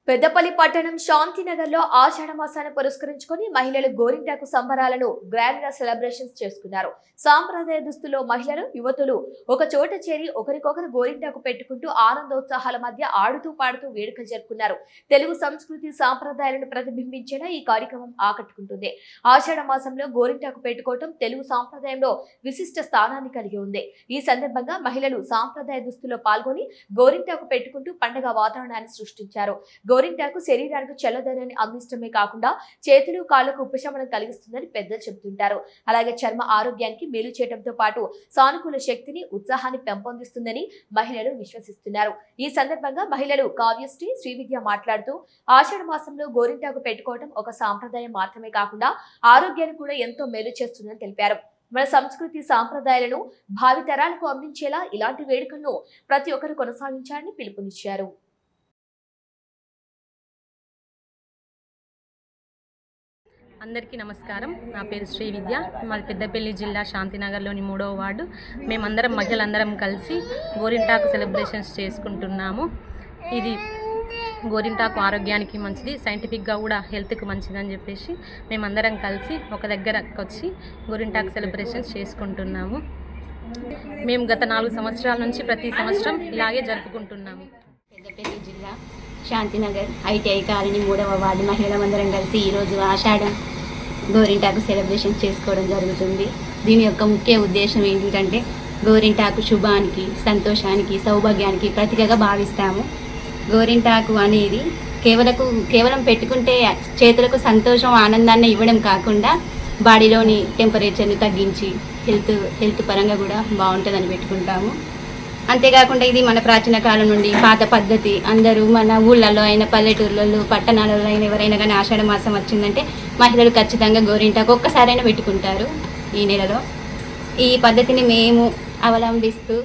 పెద్దపల్లి పట్టణం శాంతినగర్లో ఆషాఢ మాసాన్ని పురస్కరించుకొని మహిళలు గోరింటాకు సంబరాలను గ్రాండ్ గా సెలబ్రేషన్స్ చేసుకున్నారు. సాంప్రదాయ దుస్తుల్లో మహిళలు, యువతులు ఒక చోట చేరి ఒకరికొకరు గోరింటాకు పెట్టుకుంటూ ఆనందోత్సాహాల మధ్య ఆడుతూ పాడుతూ వేడుకలు జరుపుకున్నారు. తెలుగు సంస్కృతి సాంప్రదాయాలను ప్రతిబింబించేలా ఈ కార్యక్రమం ఆకట్టుకుంటుంది. ఆషాఢ మాసంలో గోరింటాకు పెట్టుకోవటం తెలుగు సాంప్రదాయంలో విశిష్ట స్థానాన్ని కలిగి ఉంది. ఈ సందర్భంగా మహిళలు సాంప్రదాయ దుస్తుల్లో పాల్గొని గోరింటాకు పెట్టుకుంటూ పండుగ వాతావరణాన్ని సృష్టించారు. గోరింటాకు శరీరానికి చల్లదనాన్ని అందించడమే కాకుండా చేతులు కాళ్లకు ఉపశమనం కలిగిస్తుందని పెద్దలు చెబుతుంటారు. అలాగే చర్మ ఆరోగ్యానికి మేలు చేయడంతో పాటు సానుకూల శక్తిని, ఉత్సాహాన్ని పెంపొందిస్తుందని మహిళలు విశ్వసిస్తున్నారు. ఈ సందర్భంగా మహిళలు కావ్యశ్రీ, శ్రీవిద్య మాట్లాడుతూ ఆషాఢ మాసంలో గోరింటాకు పెట్టుకోవడం ఒక సాంప్రదాయం మాత్రమే కాకుండా ఆరోగ్యాన్ని కూడా ఎంతో మేలు చేస్తుందని తెలిపారు. మన సంస్కృతి సాంప్రదాయాలను భావితరాలకు అందించేలా ఇలాంటి వేడుకలను ప్రతి ఒక్కరు కొనసాగించాలని పిలుపునిచ్చారు. అందరికీ నమస్కారం. నా పేరు శ్రీవిద్య. మాది పెద్దపల్లి జిల్లా శాంతినగర్లోని 3వ వార్డు. మేమందరం మహిళలందరం కలిసి గోరింటాకు సెలబ్రేషన్స్ చేసుకుంటున్నాము. ఇది గోరింటాకు ఆరోగ్యానికి మంచిది, సైంటిఫిక్గా కూడా హెల్త్కి మంచిదని చెప్పేసి మేమందరం కలిసి ఒక దగ్గరకు వచ్చి గోరింటాకు సెలబ్రేషన్స్ చేసుకుంటున్నాము. మేము గత 4 సంవత్సరాల నుంచి ప్రతి సంవత్సరం ఇలాగే జరుపుకుంటున్నాము. పెద్దపల్లి జిల్లా శాంతినగర్ ఐటీఐ కాలనీ 3వ వార్డు మహిళలందరం కలిసి ఈరోజు ఆషాఢం గోరింటాకు సెలబ్రేషన్ చేసుకోవడం జరుగుతుంది. దీని యొక్క ముఖ్య ఉద్దేశం ఏంటంటే గోరింటాకు శుభానికి, సంతోషానికి, సౌభాగ్యానికి ప్రతీకగా భావిస్తాము. గోరింటాకు అనేది కేవలం పెట్టుకుంటే చేతులకు సంతోషం, ఆనందాన్ని ఇవ్వడం కాకుండా బాడీలోని టెంపరేచర్ని తగ్గించి హెల్త్ పరంగా కూడా బాగుంటుందని పెట్టుకుంటాము. అంతేకాకుండా ఇది మన ప్రాచీన కాలం నుండి పాత పద్ధతి. అందరూ మన ఊళ్ళల్లో అయినా, పల్లెటూర్లలో, పట్టణాలలో అయినా ఎవరైనా కానీ ఆషాఢ మాసం వచ్చిందంటే మహిళలు ఖచ్చితంగా గోరింటాకు ఒక్కసారైనా పెట్టుకుంటారు. ఈ నెలలో ఈ పద్ధతిని మేము అవలంబిస్తూ